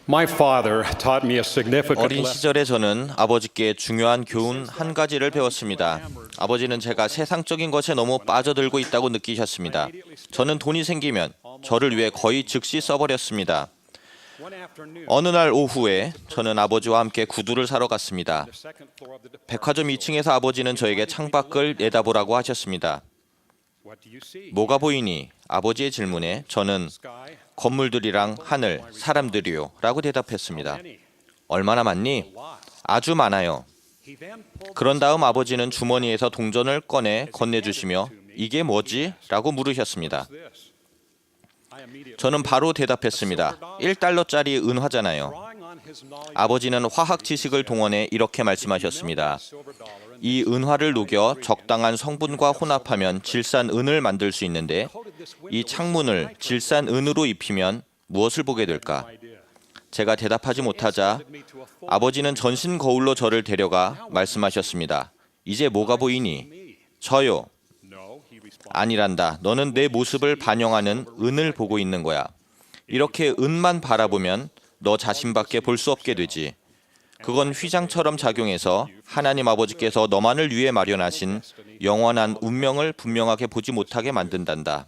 My father taught me a significant 어린 lesson. 시절에 저는 아버지께 중요한 교훈 한 가지를 배웠습니다. 아버지는 제가 세상적인 것에 너무 빠져들고 있다고 느끼셨습니다. 저는 돈이 생기면 저를 위해 거의 즉시 써버렸습니다. 어느 날 오후에 저는 아버지와 함께 구두를 사러 갔습니다. 백화점 2층에서 아버지는 저에게 창밖을 내다보라고 하셨습니다. 뭐가 보이니? 아버지의 질문에 저는 건물들이랑 하늘, 사람들이요 라고 대답했습니다. 얼마나 많니? 아주 많아요. 그런 다음 아버지는 주머니에서 동전을 꺼내 건네주시며 이게 뭐지? 라고 물으셨습니다. 저는 바로 대답했습니다. 1달러짜리 은화잖아요. 아버지는 화학 지식을 동원해 이렇게 말씀하셨습니다. 이 은화를 녹여 적당한 성분과 혼합하면 질산 은을 만들 수 있는데 이 창문을 질산 은으로 입히면 무엇을 보게 될까? 제가 대답하지 못하자 아버지는 전신 거울로 저를 데려가 말씀하셨습니다. 이제 뭐가 보이니? 저요. 아니란다. 너는 내 모습을 반영하는 은을 보고 있는 거야. 이렇게 은만 바라보면 너 자신밖에 볼 수 없게 되지. 그건 휘장처럼 작용해서 하나님 아버지께서 너만을 위해 마련하신 영원한 운명을 분명하게 보지 못하게 만든단다.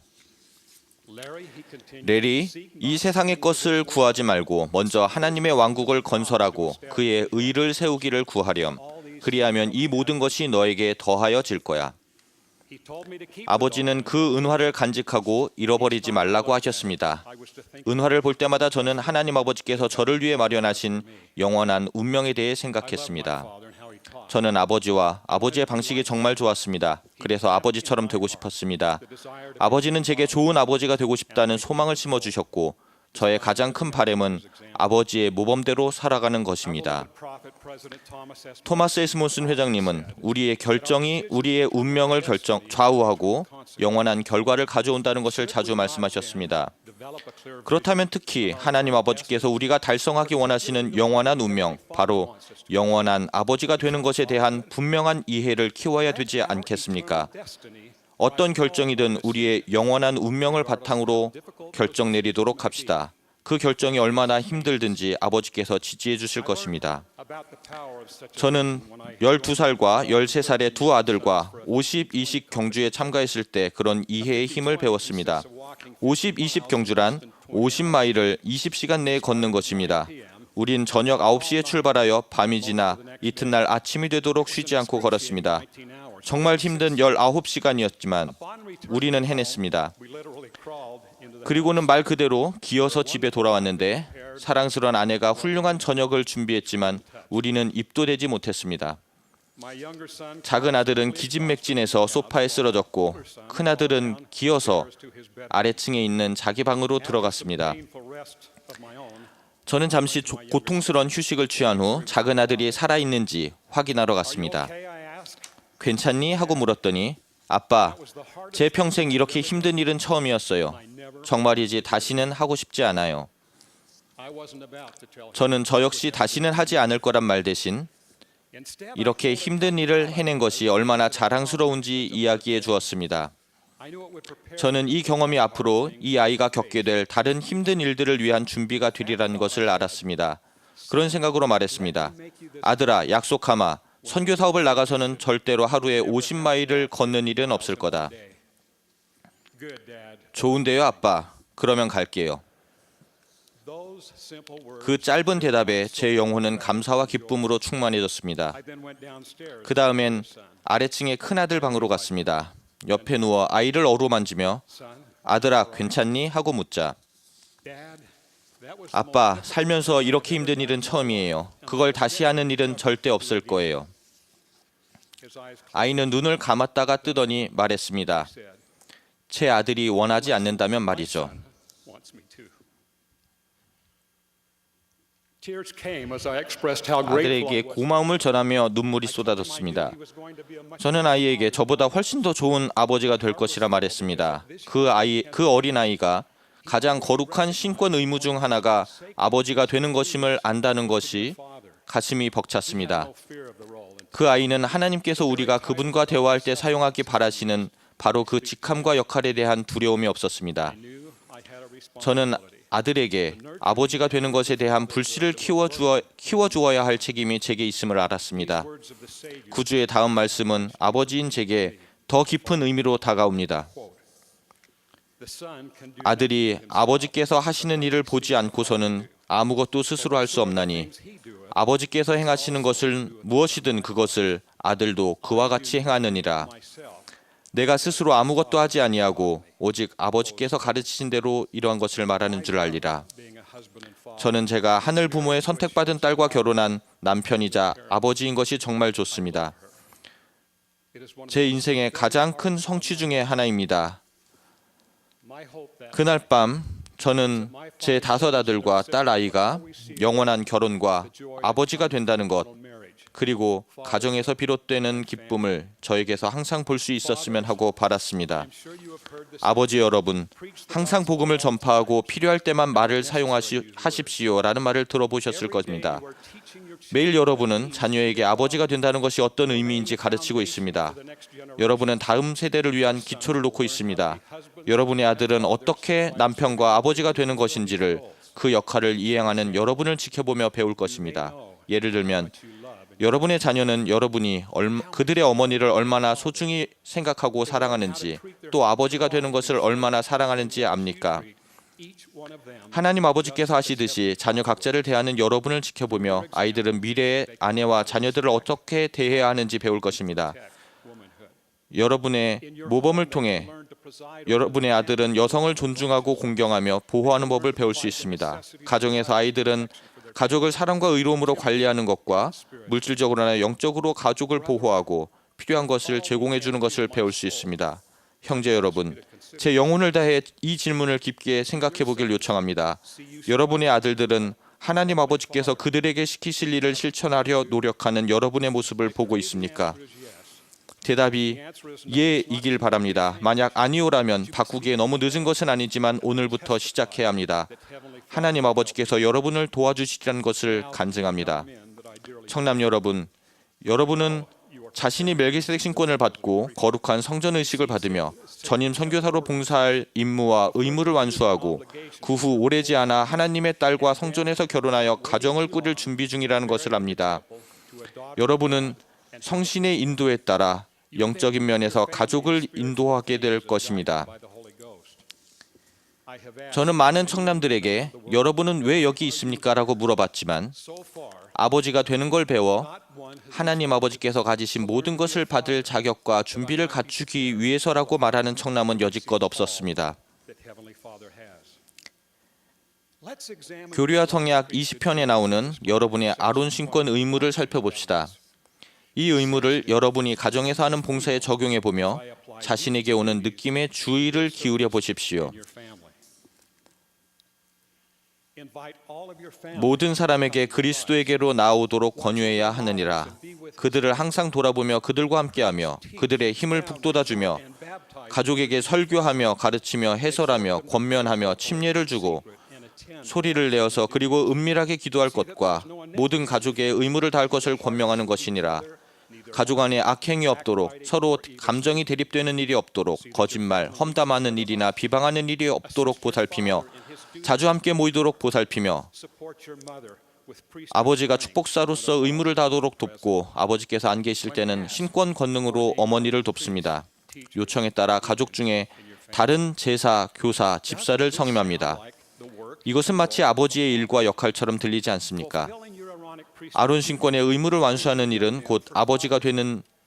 레리, 이 세상의 것을 구하지 말고 먼저 하나님의 왕국을 건설하고 그의 의를 세우기를 구하렴. 그리하면 이 모든 것이 너에게 더하여질 거야. 아버지는 그 은화를 간직하고 잃어버리지 말라고 하셨습니다. 은화를 볼 때마다 저는 하나님 아버지께서 저를 위해 마련하신 영원한 운명에 대해 생각했습니다. 저는 아버지와 아버지의 방식이 정말 좋았습니다. 그래서 아버지처럼 되고 싶었습니다. 아버지는 제게 좋은 아버지가 되고 싶다는 소망을 심어주셨고 저의 가장 큰 바람은 아버지의 모범대로 살아가는 것입니다. 토마스 S. 몬슨 회장님은 우리의 결정이 우리의 운명을 좌우하고 영원한 결과를 가져온다는 것을 자주 말씀하셨습니다. 그렇다면 특히 하나님 아버지께서 우리가 달성하기 원하시는 영원한 운명, 바로 영원한 아버지가 되는 것에 대한 분명한 이해를 키워야 되지 않겠습니까? 어떤 결정이든 우리의 영원한 운명을 바탕으로 결정 내리도록 합시다. 그 결정이 얼마나 힘들든지 아버지께서 지지해 주실 것입니다. 저는 12살과 13살의 두 아들과 50-20 경주에 참가했을 때 그런 이해의 힘을 배웠습니다. 50-20 경주란 50마일을 20시간 내에 걷는 것입니다. 우린 저녁 9시에 출발하여 밤이 지나 이튿날 아침이 되도록 쉬지 않고 걸었습니다. 정말 힘든 19시간이었지만 우리는 해냈습니다. 그리고는 말 그대로 기어서 집에 돌아왔는데 사랑스러운 아내가 훌륭한 저녁을 준비했지만 우리는 입도 대지 못했습니다. 작은 아들은 기진맥진해서 소파에 쓰러졌고 큰 아들은 기어서 아래층에 있는 자기 방으로 들어갔습니다. 저는 잠시 고통스러운 휴식을 취한 후 작은 아들이 살아있는지 확인하러 갔습니다. 괜찮니? 하고 물었더니 아빠, 제 평생 이렇게 힘든 일은 처음이었어요. 정말이지 다시는 하고 싶지 않아요. 저는 저 역시 다시는 하지 않을 거란 말 대신 이렇게 힘든 일을 해낸 것이 얼마나 자랑스러운지 이야기해 주었습니다. 저는 이 경험이 앞으로 이 아이가 겪게 될 다른 힘든 일들을 위한 준비가 되리라는 것을 알았습니다. 그런 생각으로 말했습니다. 아들아, 약속하마. 선교 사업을 나가서는 절대로 하루에 50마일을 걷는 일은 없을 거다. 좋은데요, 아빠. 그러면 갈게요. 그 짧은 대답에 제 영혼은 감사와 기쁨으로 충만해졌습니다. 그 다음엔 아래층의 큰아들 방으로 갔습니다. 옆에 누워 아이를 어루만지며 아들아, 괜찮니? 하고 묻자 아빠, 살면서 이렇게 힘든 일은 처음이에요. 그걸 다시 하는 일은 절대 없을 거예요. 아이는 눈을 감았다가 뜨더니 말했습니다. 제 아들이 원하지 않는다면 말이죠. 아들에게 고마움을 전하며 눈물이 쏟아졌습니다. 저는 아이에게 저보다 훨씬 더 좋은 아버지가 될 것이라 말했습니다. 그 어린아이가 가장 거룩한 신권 의무 중 하나가 아버지가 되는 것임을 안다는 것이 가슴이 벅찼습니다. 그 아이는 하나님께서 우리가 그분과 대화할 때 사용하기 바라시는 바로 그 직함과 역할에 대한 두려움이 없었습니다. 저는 아들에게 아버지가 되는 것에 대한 불씨를 키워주어야 할 책임이 제게 있음을 알았습니다. 구주의 다음 말씀은 아버지인 제게 더 깊은 의미로 다가옵니다. 아들이 아버지께서 하시는 일을 보지 않고서는 아무것도 스스로 할 수 없나니 아버지께서 행하시는 것을 무엇이든 그것을 아들도 그와 같이 행하느니라. 내가 스스로 아무것도 하지 아니하고 오직 아버지께서 가르치신 대로 이러한 것을 말하는 줄 알리라. 저는 제가 하늘 부모의 선택받은 딸과 결혼한 남편이자 아버지인 것이 정말 좋습니다. 제 인생의 가장 큰 성취 중의 하나입니다. 그날 밤 저는 제 5 아들과 딸 아이가 영원한 결혼과 아버지가 된다는 것, 그리고 가정에서 비롯되는 기쁨을 저에게서 항상 볼 수 있었으면 하고 바랐습니다. 아버지 여러분, 항상 복음을 전파하고 필요할 때만 말을 사용하십시오라는 말을 들어보셨을 겁니다. 매일 여러분은 자녀에게 아버지가 된다는 것이 어떤 의미인지 가르치고 있습니다. 여러분은 다음 세대를 위한 기초를 놓고 있습니다. 여러분의 아들은 어떻게 남편과 아버지가 되는 것인지를, 그 역할을 이행하는 여러분을 지켜보며 배울 것입니다. 예를 들면 여러분의 자녀는 여러분이 그들의 어머니를 얼마나 소중히 생각하고 사랑하는지, 또 아버지가 되는 것을 얼마나 사랑하는지 압니까? 하나님 아버지께서 하시듯이 자녀 각자를 대하는 여러분을 지켜보며 아이들은 미래의 아내와 자녀들을 어떻게 대해야 하는지 배울 것입니다. 여러분의 모범을 통해 여러분의 아들은 여성을 존중하고 공경하며 보호하는 법을 배울 수 있습니다. 가정에서 아이들은 가족을 사랑과 의로움으로 관리하는 것과 물질적으로나 영적으로 가족을 보호하고 필요한 것을 제공해 주는 것을 배울 수 있습니다. 형제 여러분, 제 영혼을 다해 이 질문을 깊게 생각해 보길 요청합니다. 여러분의 아들들은 하나님 아버지께서 그들에게 시키실 일을 실천하려 노력하는 여러분의 모습을 보고 있습니까? 대답이 예이길 바랍니다. 만약 아니오라면 바꾸기에 너무 늦은 것은 아니지만 오늘부터 시작해야 합니다. 하나님 아버지께서 여러분을 도와주시리라는 것을 간증합니다. 청남 여러분, 여러분은 자신이 멜기세덱 신권을 받고 거룩한 성전 의식을 받으며 전임 선교사로 봉사할 임무와 의무를 완수하고 그 후 오래지 않아 하나님의 딸과 성전에서 결혼하여 가정을 꾸릴 준비 중이라는 것을 압니다. 여러분은 성신의 인도에 따라 영적인 면에서 가족을 인도하게 될 것입니다. 저는 많은 청남들에게 여러분은 왜 여기 있습니까? 라고 물어봤지만 아버지가 되는 걸 배워 하나님 아버지께서 가지신 모든 것을 받을 자격과 준비를 갖추기 위해서라고 말하는 청남은 여지껏 없었습니다. 교리와 성약 20편에 나오는 여러분의 아론 신권 의무를 살펴봅시다. 이 의무를 여러분이 가정에서 하는 봉사에 적용해 보며 자신에게 오는 느낌에 주의를 기울여 보십시오. 모든 사람에게 그리스도에게로 나오도록 권유해야 하느니라. 그들을 항상 돌아보며 그들과 함께하며 그들의 힘을 북돋아주며 가족에게 설교하며 가르치며 해설하며 권면하며 침례를 주고 소리를 내어서 그리고 은밀하게 기도할 것과 모든 가족의 의무를 다할 것을 권명하는 것이니라. 가족 안에 악행이 없도록, 서로 감정이 대립되는 일이 없도록, 거짓말, 험담하는 일이나 비방하는 일이 없도록 보살피며 자주 함께 모이도록 보살피며 아버지가 축복사로서 의무를 다하도록 돕고 아버지께서 안 계실 때는 신권 권능으로 어머니를 돕습니다. 요청에 따라 가족 중에 다른 제사, 교사, 집사를 성임합니다. 이것은 마치 아버지의 일과 역할처럼 들리지 않습니까? 아론 신권의 의무를 완수하는 일은 곧 아버지가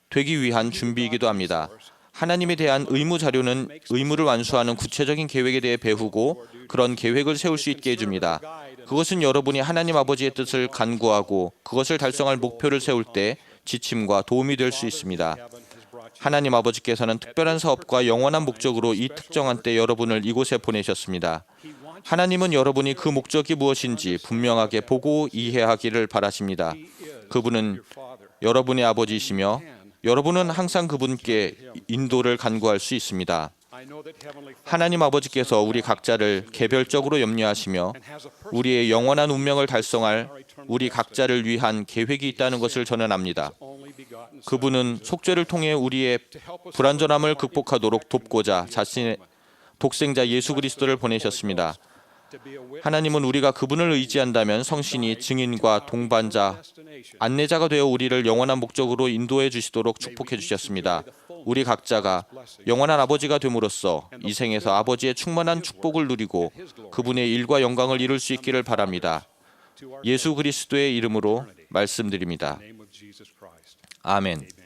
되기 위한 준비이기도 합니다. 하나님에 대한 의무 자료는 의무를 완수하는 구체적인 계획에 대해 배우고 그런 계획을 세울 수 있게 해줍니다. 그것은 여러분이 하나님 아버지의 뜻을 간구하고 그것을 달성할 목표를 세울 때 지침과 도움이 될 수 있습니다. 하나님 아버지께서는 특별한 사업과 영원한 목적으로 이 특정한 때 여러분을 이곳에 보내셨습니다. 하나님은 여러분이 그 목적이 무엇인지 분명하게 보고 이해하기를 바라십니다. 그분은 여러분의 아버지이시며 여러분은 항상 그분께 인도를 간구할 수 있습니다. 하나님 아버지께서 우리 각자를 개별적으로 염려하시며 우리의 영원한 운명을 달성할 우리 각자를 위한 계획이 있다는 것을 저는 압니다. 그분은 속죄를 통해 우리의 불완전함을 극복하도록 돕고자 자신의 독생자 예수 그리스도를 보내셨습니다. 하나님은 우리가 그분을 의지한다면 성신이 증인과 동반자, 안내자가 되어 우리를 영원한 목적으로 인도해 주시도록 축복해 주셨습니다. 우리 각자가 영원한 아버지가 됨으로써 이 생에서 아버지의 충만한 축복을 누리고 그분의 일과 영광을 이룰 수 있기를 바랍니다. 예수 그리스도의 이름으로 말씀드립니다. 아멘.